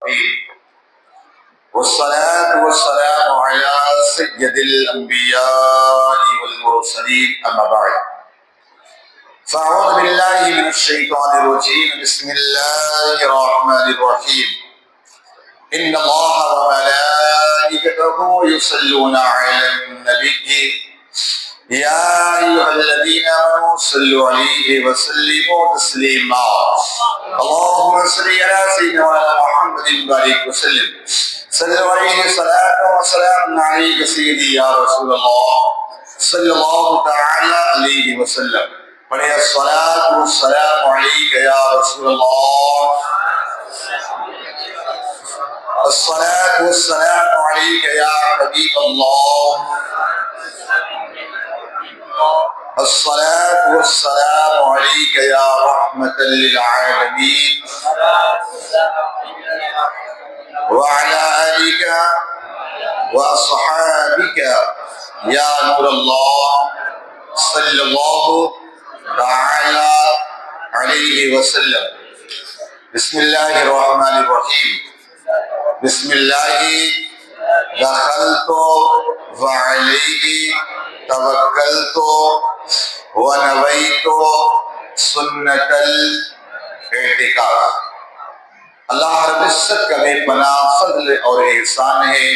الرحيم والصلاة والسلام على سيد الأنبياء والمرسلين أما بعد فأعوذ بالله من الشيطان الرجيم بسم الله الرحمن الرحيم إن الله وملائكته يصلون على النبي يا أيها الذين آمنوا صلوا عليه وسلموا تسليما اللهم صل على سيدنا محمد وبارك وسلم صلوا عليه صلاة وسلام عليك سيدي يا رسول الله صلى الله تعالى عليه وسلم بڑے الصلاة والسلام عليك يا رسول الله الصلاة والسلام عليك يا حبيب الله الصلاة والسلام عليك يا رحمة للعالمين وعلى آلك وأصحابك يا نور الله صلى الله تعالى عليه وسلم بسم الله الرحمن الرحيم بسم الله دخلت وعليه توکلت ونویت سنت الاعتکاف۔ اللہ رب العزت کا بے پناہ فضل اور احسان ہے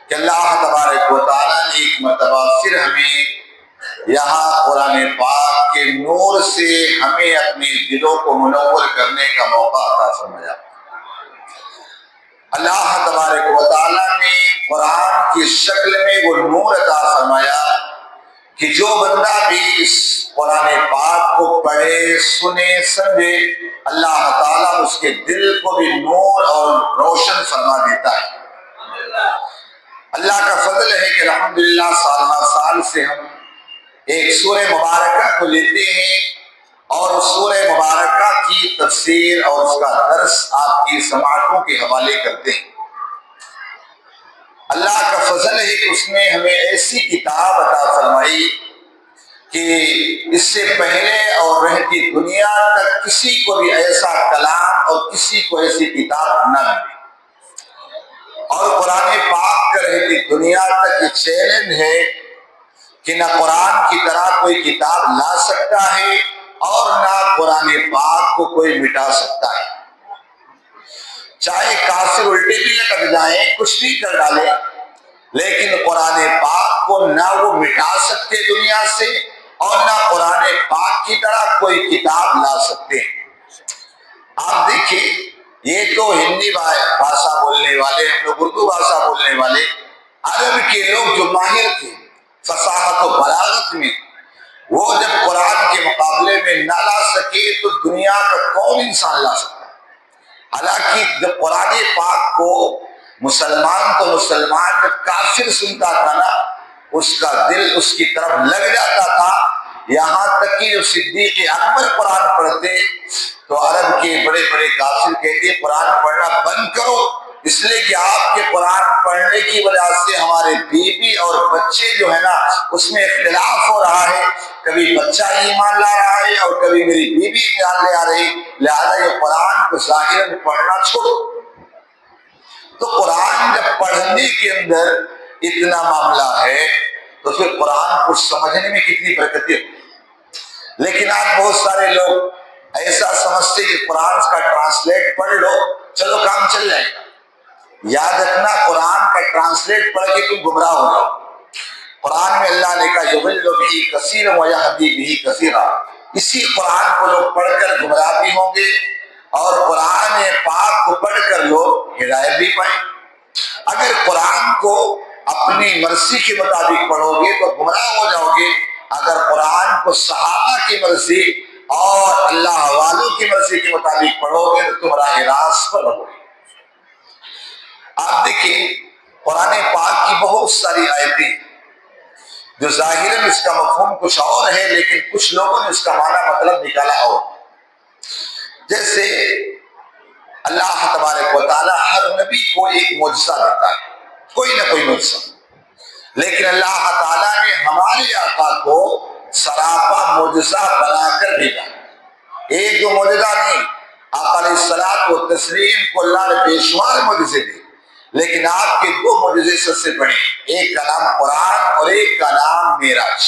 کہ اللہ تبارک و تعالیٰ نے ایک مرتبہ پھر ہمیں یہاں قرآن پاک کے نور سے ہمیں اپنے دلوں کو منور کرنے کا موقع عطا فرمایا۔ اللہ تبارک و تعالیٰ نے قرآن کی شکل میں وہ نور عطا فرمایا کہ جو بندہ بھی اس قرآن پاک کو پڑھے سنے سمجھے اللہ تعالیٰ اس کے دل کو بھی نور اور روشن فرما دیتا ہے۔ اللہ کا فضل ہے کہ الحمدللہ سالہ سال سے ہم ایک سورہ مبارکہ کو لیتے ہیں اور اس سورہ مبارکہ کی تفسیر اور اس کا درس آپ کی سماعتوں کے حوالے کرتے ہیں۔ اللہ کا فضل ہے کہ اس نے ہمیں ایسی کتاب عطا فرمائی کہ اس سے پہلے اور رہتی دنیا تک کسی کو بھی ایسا کلام اور کسی کو ایسی کتاب نہ ملی، اور قرآن پاک کا رہتی دنیا تک یہ چیلنج ہے کہ نہ قرآن کی طرح کوئی کتاب لا سکتا ہے اور نہ قرآن پاک کو کوئی مٹا سکتا ہے۔ چاہے کافر الٹے بھی لٹک جائیں، کچھ بھی کر ڈالیں، لیکن قرآن پاک کو نہ وہ مٹا سکتے دنیا سے اور نہ قرآن پاک کی طرح کوئی کتاب لا سکتے۔ آپ دیکھیں، یہ تو ہندی بھاشا بولنے والے، ہم لوگ اردو بھاشا بولنے والے، عرب کے لوگ جو ماہر تھے فصاحت و بلاغت میں، وہ جب قرآن کے مقابلے میں نہ لا سکے تو دنیا کا کون انسان لا سکتا؟ حالانکہ جب قرآن پاک کو مسلمان تو مسلمان جب کافر سنتا تھا نا، اس کا دل اس کی طرف لگ جاتا تھا، یہاں تک کہ جو صدیق اکبر قرآن پڑھتے تو عرب کے بڑے بڑے کافر کہتے قرآن پڑھنا بند کرو، اس لیے کہ آپ کے قرآن پڑھنے کی وجہ سے ہمارے بیوی اور بچے جو ہے نا اس میں اختلاف ہو رہا ہے، کبھی بچہ ایمان لا رہا ہے اور کبھی میری بیوی ایمان لے آ رہی، لہذا یہ قرآن کو ظاہراً پڑھنا چھوڑو۔ تو قرآن جب پڑھنے کے اندر اتنا معاملہ ہے تو پھر قرآن کو سمجھنے میں کتنی برکتیں۔ لیکن آج بہت سارے لوگ ایسا سمجھتے کہ قرآن کا ٹرانسلیٹ پڑھ لو چلو کام چل جائے گا۔ یاد رکھنا، قرآن کا ٹرانسلیٹ پڑھ کے تم گمراہ ہو جاؤ۔ قرآن میں اللہ نے کہا یضل بہ کثیرا ویہدی بہ کثیرا، اسی قرآن کو لوگ پڑھ کر گمراہ بھی ہوں گے اور قرآن پاک کو پڑھ کر لوگ ہدایت بھی پائیں۔ اگر قرآن کو اپنی مرضی کے مطابق پڑھو گے تو گمراہ ہو جاؤ گے، اگر قرآن کو صحابہ کی مرضی اور اللہ والوں کی مرضی کے مطابق پڑھو گے تو تم راہ راست پر رہو گے۔ آپ دیکھیں، قرآن پاک کی بہت ساری آیتیں جو ظاہراً اس کا مفہوم کچھ اور ہے لیکن کچھ لوگوں نے اس کا معنی مطلب نکالا اور، جیسے اللہ تبارک و تعالیٰ ہر نبی کو ایک معجزہ دیتا ہے، کوئی نہ کوئی معجزہ، لیکن اللہ تعالیٰ نے ہمارے آقا کو سراپا معجزہ بنا کر بھیجا۔ ایک دو معجزہ نہیں، آقا علیہ الصلوۃ والتسلیم کو اللہ نے بے شمار معجزے دی، لیکن آپ کے دو معجزے سب سے بڑے، ایک کا نام قرآن اور ایک کا نام معراج۔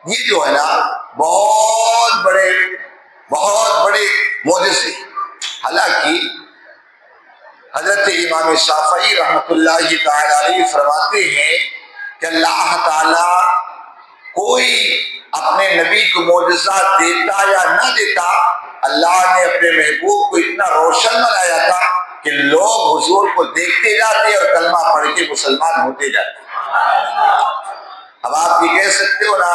یہ جو ہے نا بہت بڑے معجزے۔ حالانکہ حضرت امام شافعی رحمۃ اللہ تعالی علیہ فرماتے ہیں کہ اللہ تعالی کوئی اپنے نبی کو معجزہ دیتا یا نہ دیتا، اللہ نے اپنے محبوب کو اتنا روشن بنایا تھا کہ لوگ حضور کو دیکھتے جاتے اور کلمہ پڑھ کے مسلمان ہوتے جاتے۔ اب آپ یہ کہہ سکتے ہو نا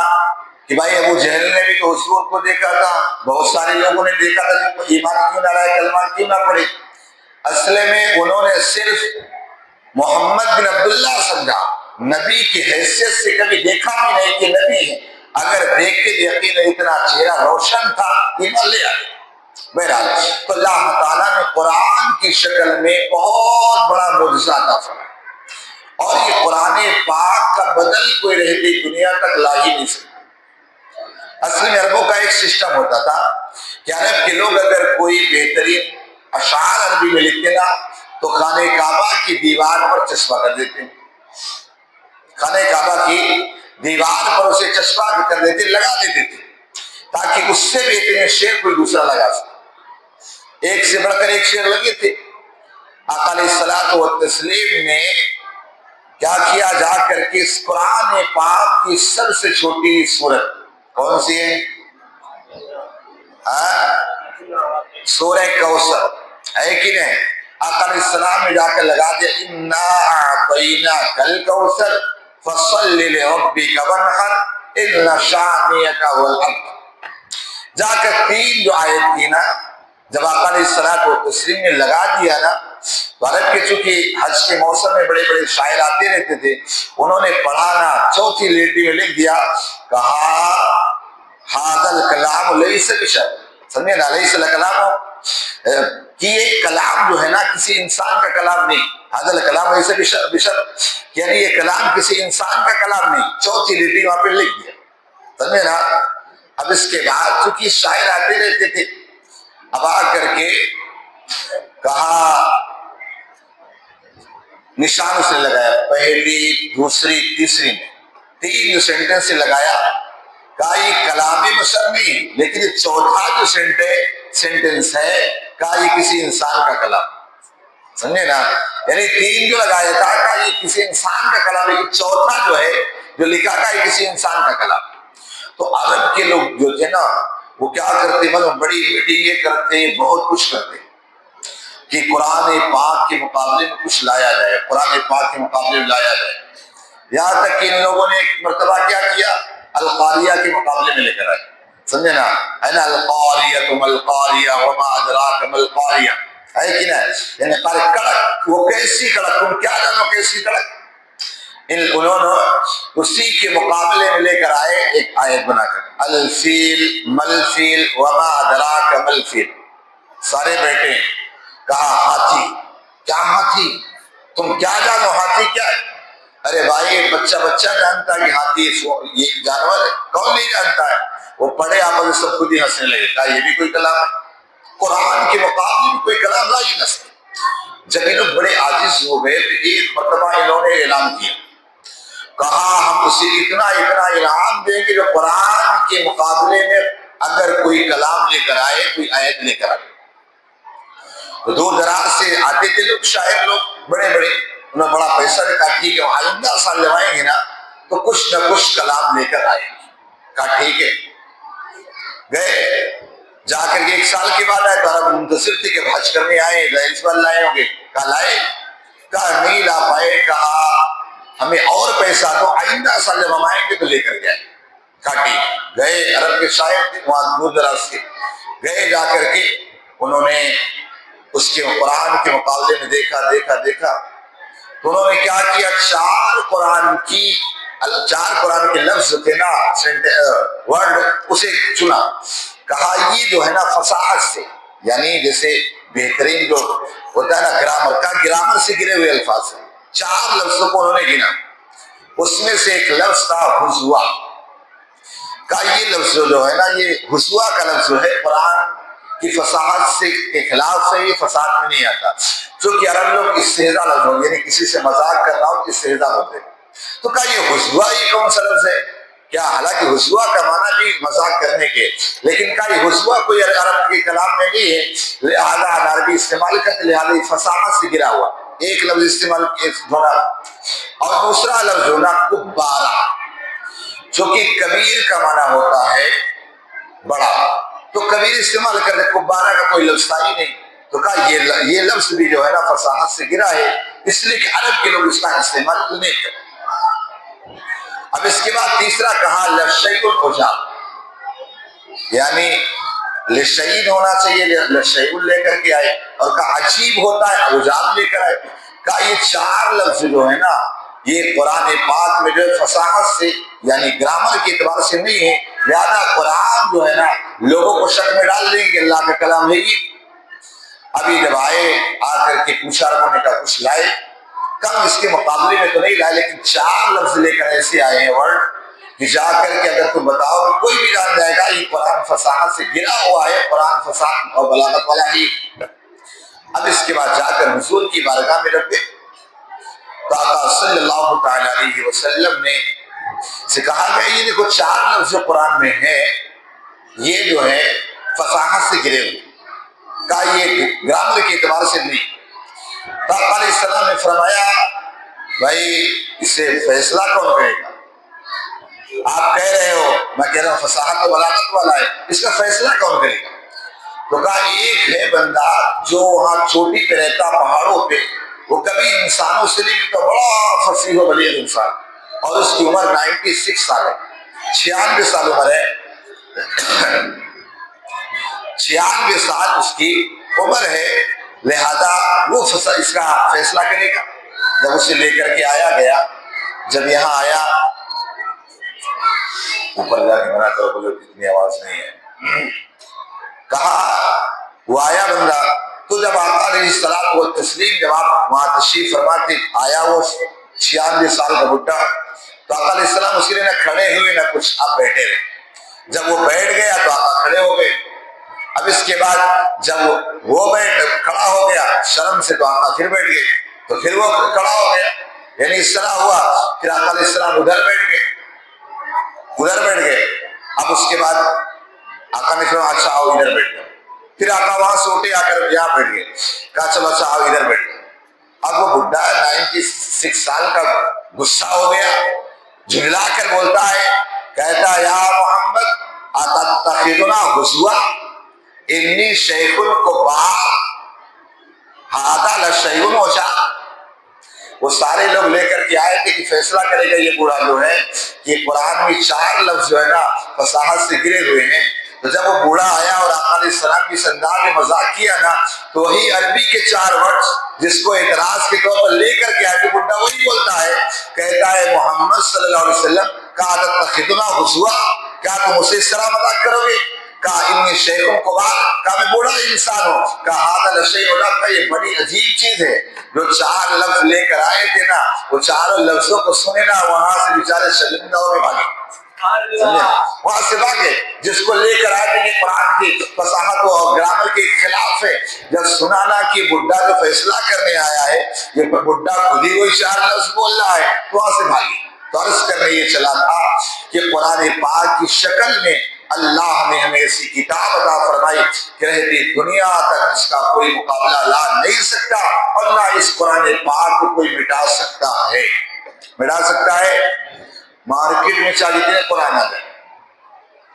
کہ بھائی ابو جہل نے بھی تو حضور کو دیکھا تھا، بہت سارے لوگوں نے دیکھا تھا، جن کو ایمان کیوں نہ لائے، کلمہ کیوں نہ پڑھے؟ اصل میں انہوں نے صرف محمد بن عبداللہ سمجھا، نبی کی حیثیت سے کبھی دیکھا بھی نہیں کہ نبی ہے، اگر دیکھتے یقین اتنا چہرہ روشن تھا ایمان لے آئے۔ بہرحال تو اللہ تعالیٰ نے قرآن کی شکل میں بہت بڑا معجزہ عطا فرمایا، اور یہ قرآن پاک کا بدل کوئی رہتی دنیا تک لا ہی نہیں سکتا۔ اصل میں عربوں کا ایک سسٹم ہوتا تھا کہ عرب کے لوگ اگر کوئی بہترین اشعار عربی میں لکھتے نا تو خانہ کعبہ کی دیوار پر چسپاں کر دیتے، خانہ کعبہ کی دیوار پر اسے چسپاں کر دیتے، لگا دیتے تھے، تاکہ اس سے بہترین شعر کوئی دوسرا لگا سکے۔ ایک سے بڑھ کر ایک شعر لگے تھے۔ آقا علیہ الصلوۃ والتسلیم نے کیا کیا، جا کر کے اس قرآن پاک کی سب سے چھوٹی سورت کون سی ہے؟ سورہ کوثر ہے کہ نہیں؟ آقا علیہ السلام نے جا کر لگا دیا انا اعطیناک الکوثر فصل لربک وانحر ان شانئک هو الابتر۔ جا کر تین جو آیت تھی نا، جب آقا علیہ الصلوۃ والتسلیم نے لگا دیا نا، تو عرب کے چونکہ حج کے موسم میں بڑے بڑے شاعر آتے رہتے تھے، انہوں نے پڑھانا چوتھی لیٹی میں لکھ دیا، کہا ھذا الکلام لیس بشر، سمجھے نا، لیس الکلام کہ یہ کلام جو ہے نا کسی انسان کا کلام نہیں، ھذا الکلام لیس بشر یعنی یہ کلام کسی انسان کا کلام نہیں، چوتھی لیٹی وہاں پہ لکھ دیا، سمجھے نا۔ اب اس کے بعد چونکہ شاعر آتے رہتے تھے، اب آ کر کے کہا نشان سے لگایا، پہلی دوسری تیسری میں تین جو سینٹنس سے لگایا، کہا یہ کلام بشر نہیں، لیکن یہ چوتھا جو سینٹنس ہے، کہا یہ کسی انسان کا کلام، سمجھے نا، یعنی تین جو لگایا تھا کہا یہ کسی انسان کا کلام، لیکن چوتھا جو ہے جو لکھا تھا یہ کسی انسان کا کلام۔ تو عرب کے لوگ جو تھے نا وہ کیا کرتے، مطلب بڑی میٹنگیں کرتے، بہت کچھ کرتے کہ قرآن پاک کے مقابلے میں کچھ لایا جائے، قرآن پاک کے مقابلے میں لایا جائے۔ یہاں تک کہ ان لوگوں نے ایک مرتبہ کیا کیا، القاریہ کے مقابلے میں لے کر آئے، سمجھے نا، ہے نا، القاریہ ما القاریہ وما ادراک ما القاریہ، ہے کہ نہیں، یعنی کڑک، وہ کیسی کڑک، تم کیا جانو کیسی کڑک۔ انہوں نے اسی کے مقابلے میں لے کر آئے ایک آیت بنا کر، الفیل ملفیل وما ادراک ملفیل، سارے بیٹھے، کہا ہاتھی، کیا ہاتھی، تم کیا جانو ہاتھی کیا ہے؟ ارے بھائی بچہ جانتا ہے کہ ہاتھی یہ جانور ہے، کون نہیں جانتا ہے؟ وہ پڑھے آپ سب خود ہی ہنسنے لگے، کہا یہ بھی کوئی کلام ہے؟ قرآن کے مقابلے میں کوئی کلام لا ہی نہ سکے۔ جب یہ لوگ بڑے عاجز ہو گئے تو ایک مرتبہ انہوں نے اعلان کیا، کہا ہم اسے اتنا انعام دیں گے جو قرآن کے مقابلے میں اگر کوئی کلام لے کر آئے، کوئی آیت لے کر آئے۔ تو دور دراز سے آتے تھے لوگ، شاعر لوگ بڑے بڑے، انہوں نے بڑا پیسہ رکھا، ٹھیک ہے آئندہ سال جب آئیں گے نا تو کچھ نہ کچھ کلام لے کر آئیں گے، کہا ٹھیک ہے۔ گئے، جا کر کے ایک سال کے بعد آئے تو عرب منتصر تھے کہ حج کرنے آئے، اس بار لائے ہوں گے، کہا لائے، کہا نہیں لا پائے، کہا ہمیں اور پیسہ دو، آئندہ سال جب ہم آئیں گے تو لے کر جائیں۔ کہا ٹھیک۔ گئے، عرب کے شاعر تھے وہاں دور دراز سے، گئے، جا کر کے انہوں نے اس کے قرآن کے مقابلے میں دیکھا تو انہوں نے کیا کیا، چار قرآن کے لفظ تھے نا، ورڈ، اسے چنا، کہا یہ جو ہے نا فصاحت سے، یعنی جیسے بہترین جو ہوتا ہے نا گرامر سے گرے ہوئے الفاظ ہیں، چار لفظوں کو انہوں نے گنا، اس میں سے ایک لفظ تھا حضوا، کہا یہ لفظ جو ہے نا، یہ حضوا کا لفظ جو ہے قرآن کی فصاحت سے کے خلاف سے یہ فساد میں نہیں آتا. چونکہ عرب لوگ استہزاء لفظ ہو، یعنی کسی سے مذاق کرنا ہو استہزاء ہوتے. تو کہا یہ حضوا یہ کون سا لفظ ہے؟ کیا حالانکہ حضوا کا معنی بھی مذاق کرنے کے، لیکن کہا یہ حضوا کوئی عرب کے کلام میں نہیں ہے، لہذا عربی استعمال کرتے، لہذا یہ فصاحت سے گرا ہوا. ایک لفظ استعمال ہونا، اور دوسرا لفظ ہونا کبارہ، جو کہ کبیر کا معنی ہوتا ہے بڑا. تو کبیر استعمال کرتے، کبارہ کا کوئی لفظ تھا ہی نہیں. تو کہا یہ لفظ بھی جو ہے نا فصاحت سے گرا ہے، اس لیے کہ عرب کے لوگ اس کا استعمال نہیں کرتے. اب اس کے بعد تیسرا کہا لشیء العجاب، یعنی لشیء ہونا چاہیے، لشیء لے کر کے آئے، اور کہا عجیب ہوتا ہے عجاب لے کر آئے. کہا یہ چار لفظ جو ہے نا یہ قرآن پاک میں جو فصاحت سے یعنی گرامر کے اعتبار سے نہیں ہے، لہذا قرآن جو ہے نا لوگوں کو شک میں ڈال دیں گے اللہ کا کلام ہے یہ. ابھی جب آئے آ کر کے پوچھا، انہوں نے کہا کچھ لائے، کم اس کے مقابلے میں تو نہیں لائے، لیکن چار لفظ لے کر ایسے آئے ہیں ورڈ کہ جا کر کے اگر تم بتاؤ کوئی بھی جان جائے گا یہ قرآن فصاحت سے گرا ہوا ہے، قرآن فصاحت اور بلاغت والا ہی. اب اس کے بعد جا کر حضور کی بارگاہ میں رکھ دے تو آقا صلی اللہ تعالی علیہ وسلم نے سے کہا کہ یہ دیکھو چار لفظ قرآن میں ہیں، یہ جو ہے فصاحت سے گرے ہوئے، کہا یہ گرامر کے اعتبار سے نہیں. تو آقا علیہ السلام نے فرمایا بھائی اسے فیصلہ کون کرے گا؟ آپ کہہ رہے ہو، میں کہہ رہا ہوں فصاحت و بلاغت والا ہے، اس کا فیصلہ کون کرے گا؟ تو کہا ایک ہے بندہ جو وہاں چوٹی پہ رہتا پہاڑوں پہ، وہ کبھی انسانوں سے نہیں ملتا، بڑا فصیح و بلیغ انسان، اور اس کی عمر 96 سال ہے، 96 سال عمر ہے، 96 سال اس کی عمر ہے، لہذا وہ اس کا فیصلہ کرے گا. جب اسے لے کر کے آیا گیا، جب یہاں آیا، اوپر جا کے منع کرو بولے اتنی آواز نہیں ہے، کہا وہ آیا بندہ. تو جب آقا علیہ السلام وہ تسلیم جب آپ وہاں تشریف فرماتے آیا وہ 96 سال کا بڈھا، تو آقا علیہ السلام اس کے لیے نہ کھڑے ہوئے نہ کچھ، آپ بیٹھے رہے. جب وہ بیٹھ گیا تو آقا کھڑے ہو گئے. اب اس کے بعد جب وہ کھڑا ہو گیا شرم سے تو آقا پھر بیٹھ گئے، تو پھر وہ کھڑا ہو گیا، یعنی اس طرح ہوا. پھر آقا علیہ السلام ادھر بیٹھ گئے. اب اس کے بعد آقا نے کہا اچھا آؤ ادھر بیٹھ گئے. پھر آقا وہاں سے اٹھے آ کر یہاں بیٹھ گئے، کہا چلو اچھا آؤ ادھر بیٹھ گئے. اب وہ بڈھا 96 سال کا غصہ ہو گیا، جھگلا کر بولتا ہے، کہتا یا محمد اتتخذنا ہزوا انی شیخ الکبار ھذا لشیء عجاب. وہ سارے لوگ لے کر کے آئے تھے کہ فیصلہ کرے گا یہ بوڑھا جو ہے، یہ قرآن میں چار لفظ جو ہے نا فصاحت سے گرے ہوئے ہیں. تو جب وہ بوڑھا آیا اور آقا علیہ السلام کی انداز میں مذاق کیا نا، تو وہی عربی کے چار ورڈ جس کو اعتراض کے طور پر لے کر کے آئے، تو بڈھا وہی بولتا ہے، کہتا ہے محمد صلی اللہ علیہ وسلم کہا اتتخذنا ہزوا، کیا تم اسے اس طرح مذاق کرو گے؟ کہا انی شیخ الکبار، کہا میں بوڑھا انسان ہوں. کہا ھذا لشیء عجاب، کا یہ بڑی عجیب چیز ہے. جو چار لفظ لے کر آئے تھے نا، وہ چاروں لفظوں کو سنے نا، وہاں سے بیچارے شرمندہ ہو کے بھاگے، وہاں سے بھاگے. جس کو لے کر آئے تھے کہ قرآن کی فصاحت اور گرامر کے خلاف ہے، جب سنا نا کہ بڈھا جو فیصلہ کرنے آیا ہے یہ بڈھا خود ہی وہی چار لفظ بول رہا ہے، تو وہاں سے بھاگے. تو عرض کرنے یہ چلا تھا کہ قرآن پاک کی شکل میں اللہ نے ہمیں ایسی کتاب عطا فرمائی کہ رہتی دنیا تک اس کا کوئی مقابلہ لا نہیں سکتا، اور نہ اس قرآن پاک کو کوئی مٹا سکتا ہے. مارکیٹ میں 40 قرآن آ گئے،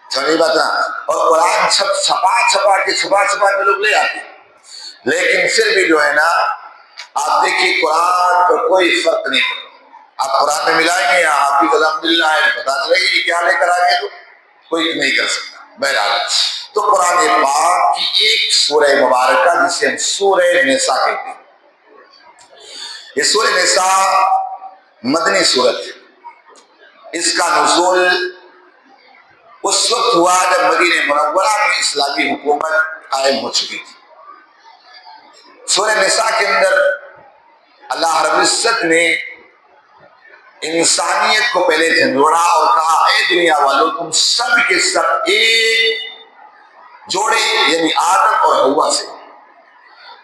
سمجھ بات نا، اور قرآن چھپا کے لوگ لے آتے، لیکن پھر بھی جو ہے نا آپ دیکھیے قرآن پر کوئی فرق نہیں پڑتا. آپ قرآن میں ملائیں گے یا حافظ الحمدللہ ہے، پتا چلے گی کیا لے کر آگے تو کوئی نہیں کر سکتا. بہرحال تو قرآن پاک کی ایک سورہ مبارکہ جسے ہم سورہ نساء کہتے ہیں، یہ سورہ نساء مدنی سورت ہے. اس کا نزول اس وقت ہوا جب مدینہ منورہ میں اسلامی حکومت قائم ہو چکی تھی. سورہ نساء کے اندر اللہ رب العزت نے انسانیت کو پہلے جھنجھوڑا اور کہا اے دنیا والوں تم سب کے سب ایک جوڑے یعنی آدم اور حوا سے۔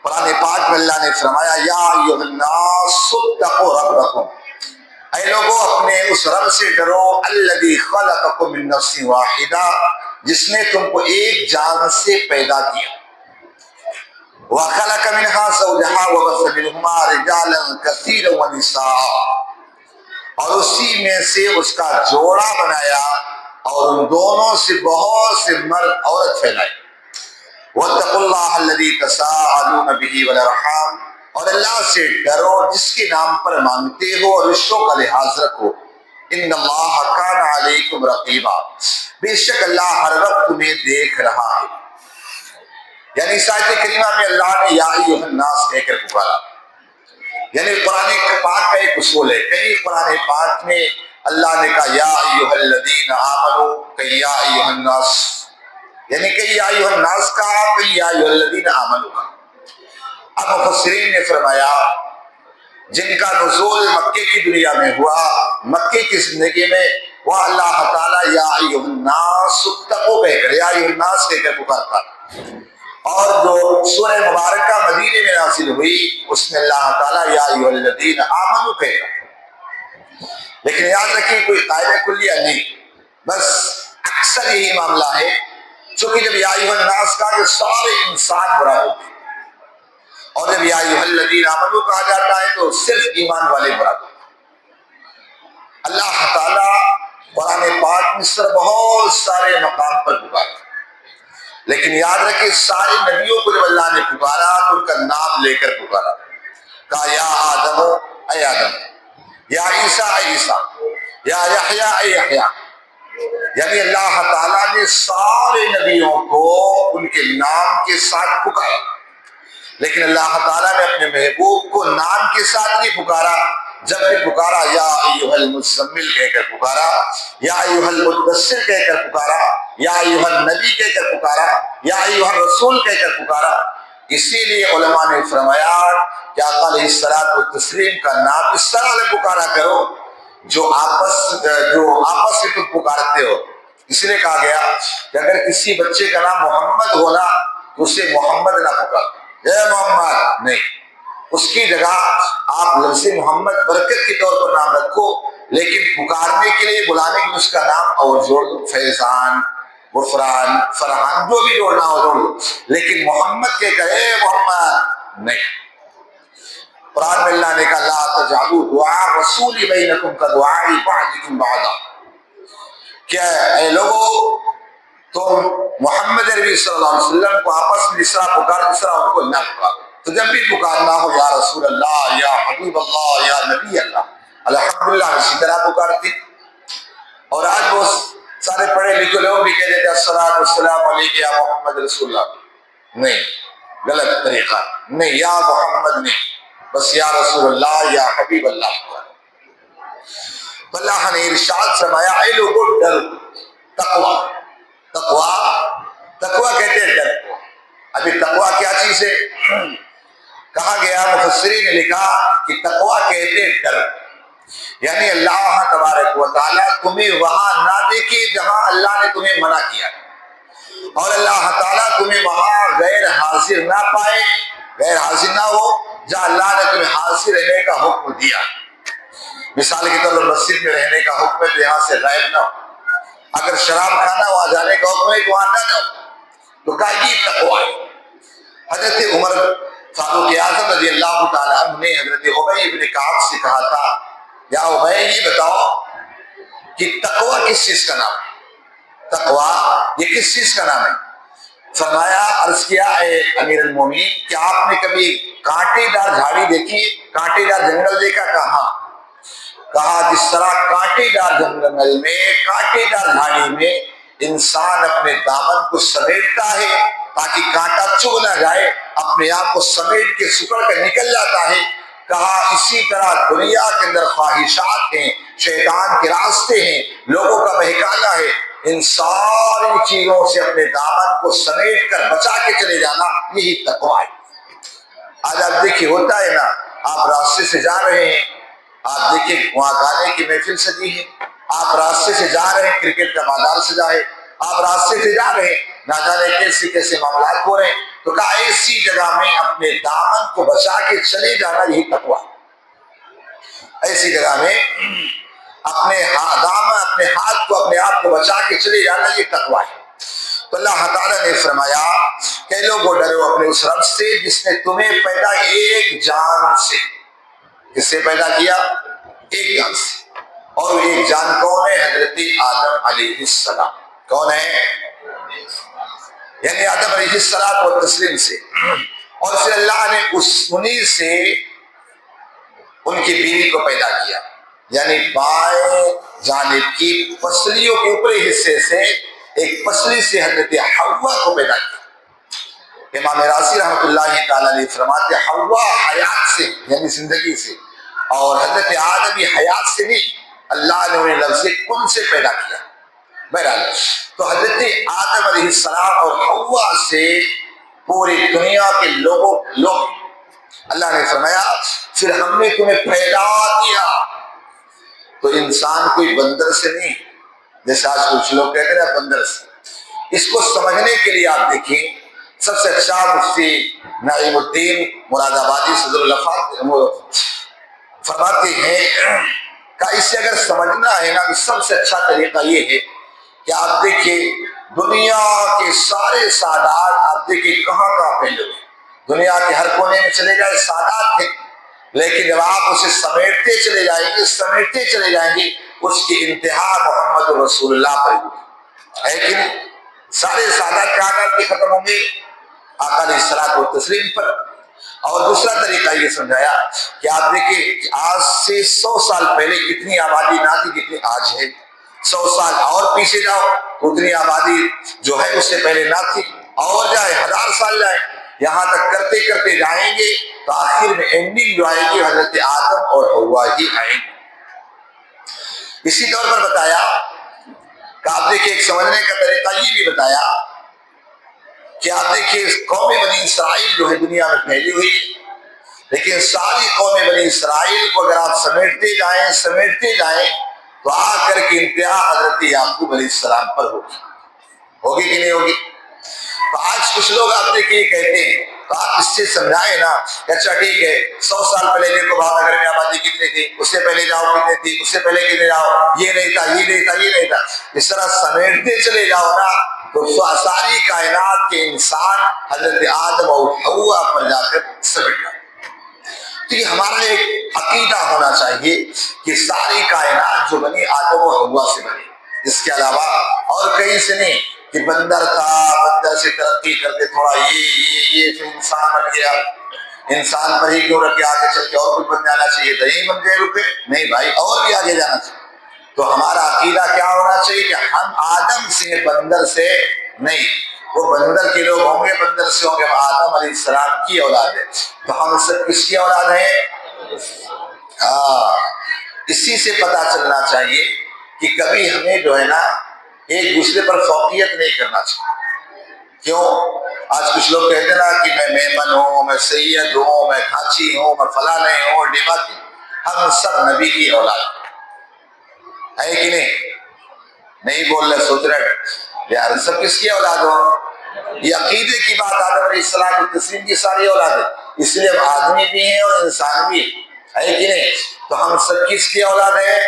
قرآن پاک میں اللہ نے فرمایا یا ایھا الناس اتقوا ربکم، اے لوگوں اپنے اس رب سے ڈرو الذی خلقکم من نفس واحدہ، جس نے تم کو ایک جان سے پیدا کیا، وخلق منها زوجها وبث منهما رجالا كثيرا ونساء، اور اسی میں سے اس کا جوڑا بنایا اور ان دونوں سے بہت سے مرد عورت پھیلائے۔ واتقوا اللہ الذی تساءلون بہ والارحام، اور اللہ سے ڈرو جس کے نام پر مانگتے ہو اور رشتوں کا لحاظ رکھو۔ ان اللہ کان علیکم رقیبا، بے شک اللہ ہر وقت تمہیں دیکھ رہا ہے۔ یعنی اس آیت کریمہ میں اللہ نے یا ایھا الناس کہہ کر پکارا، یعنی قرآن پاک کا ایک اصول ہے، کہیں قرآن پاک میں اللہ نے کہا یا ایھا الذین آمنوا، کہیں یا ایھا الناس، یعنی کہیں یا ایھا الناس کہا، کہیں یا ایھا الذین آمنوا کہا۔ اب مفسرین نے فرمایا جن کا نزول مکے کی دنیا میں ہوا، مکے کی زندگی میں، وہ اللہ تعالیٰ یا ایھا الناس اتقوا کہہ کر، یا ایھا الناس کہہ کر پکارتا، اور جو سورہ مبارکہ مدینے میں نازل ہوئی اس میں اللہ تعالیٰ یا ایھا الذین آمنوا کہے گا۔ لیکن یاد رکھیں کوئی قاعدہ کلیہ نہیں، بس اکثر یہی معاملہ ہے، چونکہ جب یا ایھا الناس کہا کہ سارے انسان مراد ہوتے ہیں، اور جب یا ایھا الذین آمنوا کہا جاتا ہے تو صرف ایمان والے مراد ہوتے ہیں۔ اللہ تعالیٰ قرآن پاک میں اس طرح بہت سارے مقام پر پکارتا ہے، لیکن یاد رکھیں سارے نبیوں کو جب اللہ نے پکارا تو ان کا نام لے کر پکارا، کہا یا آدم اے آدم، یا عیسیٰ اے عیسیٰ، یا یحییٰ اے یحییٰ، یعنی اللہ تعالیٰ نے سارے نبیوں کو ان کے نام کے ساتھ پکارا، لیکن اللہ تعالیٰ نے اپنے محبوب کو نام کے ساتھ نہیں پکارا۔ جب بھی پکارا یا ایھا المزمل کہہ کر پکارا، یا ایھا المدثر کہہ کر پکارا، یا ایھا النبی کہہ کر پکارا، یا ایھا الرسول کہہ کر پکارا۔ اسی لیے علماء نے فرمایا کہ آقا علیہ الصلوۃ والتسلیم کا نام اس طرح سے پکارا کرو جو آپس میں تم پکارتے ہو۔ اس لیے کہا گیا کہ اگر کسی بچے کا نام محمد ہونا تو اسے محمد نہ پکارو، اے محمد نہیں، اس کی جگہ آپ لفظ محمد برکت کے طور پر نام رکھو، لیکن پکارنے کے لیے بلانے کے لیے اس کا نام اور جوڑ دو، فیضان، غفران، فرحان، جو بھی جوڑنا ہو جوڑ دو، لیکن محمد کے کہے محمد نہیں۔ قرآن میں اللہ نے کہا لا تجعلوا دعاء الرسول بینکم کدعاء بعضکم بعضا، کیا اے لوگو تم محمد عربی صلی اللہ علیہ وسلم کو آپس میں جس طرح پکار اس طرح ان کو نہ پکارو۔ تو جب بھی پکارنا ہو یا رسول اللہ، یا حبیب اللہ، یا نبی اللہ، الحمدللہ اسی طرح پکارتے۔ اور آج وہ سارے پڑھے لکھے لوگ بھی کہہ دیتے الصلاۃ والسلام علیک یا محمد رسول اللہ، نہیں، غلط طریقہ، نہیں، یا محمد نہیں، بس یا رسول اللہ یا حبیب اللہ۔ اللہ نے ارشاد فرمایا اے لوگوں ڈر، تقویٰ، تقویٰ کہتے ہیں ڈر کو۔ ابھی تقویٰ کیا چیز ہے؟ کہا گیا مفسرین نے لکھا کہ تقویٰ کہتے ہیں ڈر، یعنی اللہ تبارک و تعالیٰ تمہیں وہاں نہ دیکھے جہاں اللہ نے تمہیں منع کیا، اور اللہ تعالیٰ تمہیں وہاں غیر حاضر نہ پائے، غیر حاضر نہ ہو جہاں اللہ نے تمہیں حاضر رہنے کا حکم دیا۔ مثال کے طور پر مسجد میں رہنے کا حکم ہے تو یہاں سے غائب نہ ہو، اگر شراب کھانا وہاں جانے کا حکم ہے تو وہاں نہ جاؤ، تو کہا یہ تقویٰ ہے۔ حضرت عمر فاروق اعظم رضی اللہ تعالیٰ عنہ نے حضرت ابی بن کعب سے کہا تھا یا ابی یہ بتاؤ کہ تقویٰ کس چیز کا نام ہے؟ تقویٰ یہ کس چیز کا نام ہے؟ فرمایا عرض کیا اے امیر المومنین کیا آپ نے کبھی کانٹے دار جھاڑی دیکھی، کانٹے دار جنگل دیکھا؟ کہا جس طرح کانٹے دار جنگل میں، کانٹے دار جھاڑی میں انسان اپنے دامن کو سمیٹتا ہے تاکہ کانٹا چبھ نہ جائے، اپنے آپ کو سمیٹ کے سکڑ کر نکل جاتا ہے، کہا اسی طرح دنیا کے اندر خواہشات ہیں، شیطان کے راستے ہیں، لوگوں کا بہکانا ہے، ان ساری چیزوں سے اپنے دامن کو سمیٹ کر بچا کے چلے جانا، یہی تقویٰ ہے۔ آج آپ دیکھیے ہوتا ہے نا، آپ راستے سے جا رہے ہیں، آپ دیکھیں وہاں گانے کی محفل سجی ہے، آپ راستے سے جا رہے ہیں، کرکٹ کا بازار سجا ہے، آپ راستے سے جا رہے ہیں، نہ جانے کیسے کیسے معاملات ہو رہے ہیں، تو کہا ایسی جگہ میں اپنے دامن کو بچا کے چلے جانا یہی تقویٰ، ایسی جگہ میں اپنے دامن اپنے ہاتھ کو اپنے آپ کو بچا کے چلے جانا یہ تقویٰ ہے۔ تو اللہ تعالیٰ نے فرمایا کہ لوگوں ڈرو اپنے اس رب سے جس نے تمہیں پیدا ایک جان سے، کس سے پیدا کیا؟ ایک جان سے، اور ایک جان کون ہے؟ حضرت آدم علیہ السلام۔ کون ہے؟ یعنی آدم علیہ السلام و تسلیم سے، اور پھر اللہ نے انہی سے ان کی بیوی کو پیدا کیا، یعنی بائیں جانب کی پسلیوں کے اوپری حصے سے ایک پسلی سے حضرت حوا کو پیدا کیا۔ امام راضی رحمۃ اللہ تعالی علیہ فرماتے حوا حیات سے یعنی زندگی سے، اور حضرت آدم بھی حیات سے نہیں، اللہ نے انہیں لفظ کن سے پیدا کیا۔ بہرحال تو حضرت آدم علیہ السلام اور حوا سے پوری دنیا کے لوگ اللہ نے فرمایا پھر ہم نے تمہیں پیدا دیا۔ تو انسان کوئی بندر سے نہیں، جیسے آج کچھ لوگ کہتے ہیں بندر سے۔ اس کو سمجھنے کے لیے آپ دیکھیں، سب سے اچھا مفتی نعیم الدین مراد آبادی صدر الوفا فرماتے ہیں کہ اسے اگر سمجھنا ہے نا تو سب سے اچھا طریقہ یہ ہے کہ آپ دیکھیں دنیا کے سارے سادات، آپ دیکھیں کہاں کہاں پھیلے ہوئے، دنیا کے ہر کونے میں چلے جائے سادات تھے، لیکن جب آپ اسے سمیٹتے چلے جائیں گے اس کی انتہا محمد رسول اللہ پر ہے کہ نہیں؟ سارے سادات کائنات کے ختم ہوں گے آقا علیہ الصلوۃ والتسلیم پر۔ اور دوسرا طریقہ یہ سمجھایا کہ آپ دیکھیں آج سے 100 سال پہلے اتنی آبادی نہ تھی جتنی آج ہے، 100 سال اور پیچھے جاؤ اتنی آبادی جو ہے اس سے پہلے نہ تھی، اور جائے 1000 سال جائے، یہاں تک کرتے کرتے جائیں گے تو آخر میں اینڈنگ جو آئے گی حضرت آدم اور حوا ہی آئیں گے۔ اسی طور پر بتایا کہ آپ دیکھیں ایک سمجھنے کا طریقہ یہ بھی بتایا کہ آپ دیکھیں قوم بنی اسرائیل جو ہے دنیا میں پھیلی ہوئی ہے، لیکن ساری قوم بنی اسرائیل کو اگر آپ سمیٹتے جائیں تو آ کر کے انتہا حضرت یعقوب علیہ السلام پر ہوگی کہ نہیں ہوگی؟ تو آج کچھ لوگ آپ دیکھیں یہ کہتے ہیں، تو آپ اس سے سمجھائیں نا کہ اچھا ٹھیک ہے 100 سال پہلے دیکھو بھاؤ نگر میں آبادی کتنی تھی، اس سے پہلے جاؤ کتنی تھی، اس سے پہلے کتنے جاؤ یہ نہیں تھا، اس طرح سمیٹتے چلے جاؤ نا تو ساری کائنات کے انسان حضرت آدم اور حوا پر جا کر سمٹ جائے۔ تو یہ ہمارا ایک عقیدہ ہونا چاہیے کہ ساری کائنات جو بنی آدم و حوا سے بنی، اس کے علاوہ اور کہیں سے نہیں کہ بندر تھا، بندر سے ترقی کرتے تھوڑا یہ پھر انسان بن گیا، انسان پر ہی کیوں رکھے آگے چل کے اور کچھ بن جانا چاہیے تھا، یہی بن گئے روپے نہیں بھائی، اور بھی آگے جانا چاہیے۔ تو ہمارا عقیدہ کیا ہونا چاہیے کہ ہم آدم سے بندر سے نہیں، وہ بندر کے لوگ ہوں گے، بندر سے ہوں گے، ہم آدم علیہ السلام کی اولاد ہے، تو ہم سب کس کی اولاد ہیں؟ اسی سے پتہ چلنا چاہیے کہ کبھی ہمیں جو ہے نا ایک دوسرے پر فوقیت نہیں کرنا چاہیے۔ کیوں؟ آج کچھ لوگ کہتے ہیں نا کہ میں میمن ہوں، میں سید ہوں، میں گھاچی ہوں، میں فلاں نہیں ہوں، ڈیماکی، ہم سب نبی کی اولاد ہے کہ نہیں بول رہے، سوچ رہے یار سب کس کی اولاد ہو؟ یہ عقیدے کی بات، آدم علیہ السلام کی تسلیم کی ساری اولاد ہے، اس لیے ہم آدمی بھی ہیں اور انسان بھی ہے کہ نہیں؟ تو ہم سب کس کی اولاد ہیں؟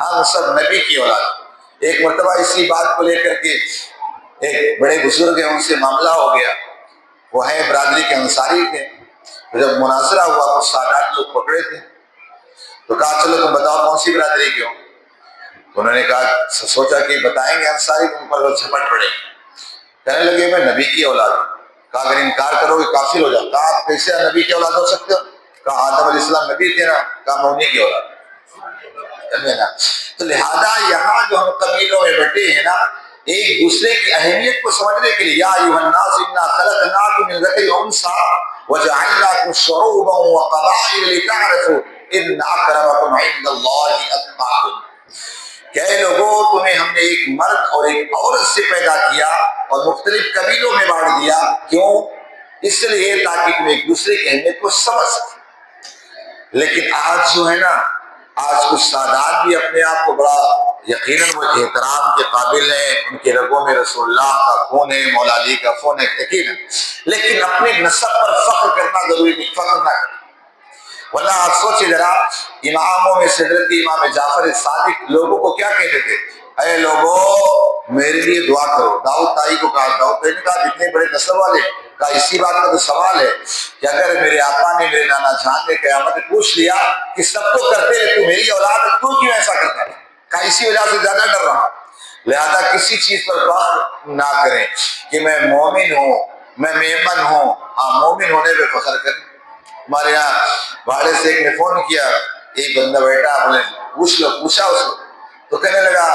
ہم سب نبی کی اولاد۔ ایک مرتبہ اسی بات کو لے کر کے ایک بڑے بزرگ ہیں، ان سے معاملہ ہو گیا، وہ ہیں برادری کے انصاری تھے، جب مناظرہ ہوا تو سادات لوگ پکڑے تھے، تو کہا چلو تم بتاؤ کون سی برادری کے ہو؟ انہوں نے کہا سوچا کہ بتائیں گے انصاری، تم پر وہ جھپٹ پڑے، کہنے لگے میں نبی کی اولاد ہوں۔ کہا اگر انکار کرو گے کافر ہو جاؤ۔ کہا آپ کیسے نبی کی اولاد ہو سکتے ہو؟ کہا آدم علیہ السلام نبی تھے نا۔ کہا میں انہیں کی اولاد۔ تو لہذا یہاں جو ہم قبیلوں میں بٹے ہیں نا، ایک دوسرے کی اہمیت کو سمجھنے کے لیے یا ایھا الناس انا خلقناکم من ذکر و انثی وجعلناکم شعوبا وقبائل لتعارفوا ان اکرمکم عند اللہ اتقاکم، کہ اے لوگوں تمہیں ہم نے ایک مرد اور ایک عورت سے پیدا کیا اور مختلف قبیلوں میں بانٹ دیا، کیوں؟ اس لیے تاکہ تم ایک دوسرے کی اہمیت کو سمجھ سکے۔ لیکن آج جو ہے نا، آج کچھ سادات بھی اپنے آپ کو بڑا یقیناً وہ احترام کے قابل ہیں، ان کی رگوں میں رسول اللہ کا خون ہے، مولا علی کا خون ہے یقیناً، لیکن اپنے نسب پر فخر کرنا ضروری نہیں، فخر نہ کریں، ورنہ آپ سوچے ذرا، اماموں میں سے حضرت امام جعفر صادق لوگوں کو کیا کہتے تھے؟ اے لوگوں میرے لیے دعا کرو۔ داؤد طائی کو کہا، داؤد طائی نے کہا اتنے بڑے نسل والے، کہا اسی بات کا تو سوال ہے کہ اگر میرے آقا نے، میرے نانا جان نے قیامت میں پوچھ لیا کہ سب تو کرتے رہے، تو میری اولاد تو کیوں ایسا کرتا ہے؟ کہا اسی وجہ سے زیادہ ڈر رہا ہوں، لہذا کسی چیز پر فخر نہ کریں کہ میں مومن ہوں، میں میمن ہوں۔ ہاں مومن ہونے پہ فخر کریں۔ ہمارے یہاں بھاڑے سے ایک نے فون کیا، ایک بندہ بیٹھا، بولے پوچھ لو، پوچھا اس کو تو کہنے لگا،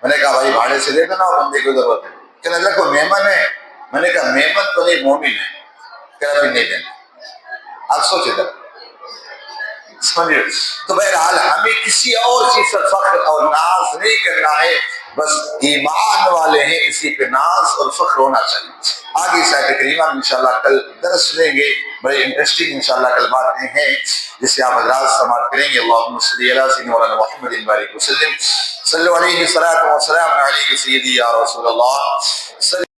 میں نے کہا بھائی بھاڑے سے دے دو نا، بندے کو ضرورت ہے، کہنے لگا کوئی میمن ہے؟ میں نے کہا میمن تو نہیں مومن ہے، کہنا پھر نہیں دینا۔ آپ سوچے تھا سمجھے؟ تو بہرحال ہمیں کسی اور چیز پر فخر اور ناز نہیں کرنا ہے، بس ایمان والے ہیں اسی پہ ناز اور فخر ہونا چاہیے۔ آگے اس آیت کریمہ میں انشاءاللہ کل درس لیں گے، بڑے انٹرسٹنگ انشاءاللہ کل باتیں ہیں جسے آپ حضرات سماعت کریں گے۔ اللہم صلی علی سیدنا مولانا محمد بارک وسلم، صلی علیہ الصلوۃ والسلام علیہ سیدی یا رسول اللہ۔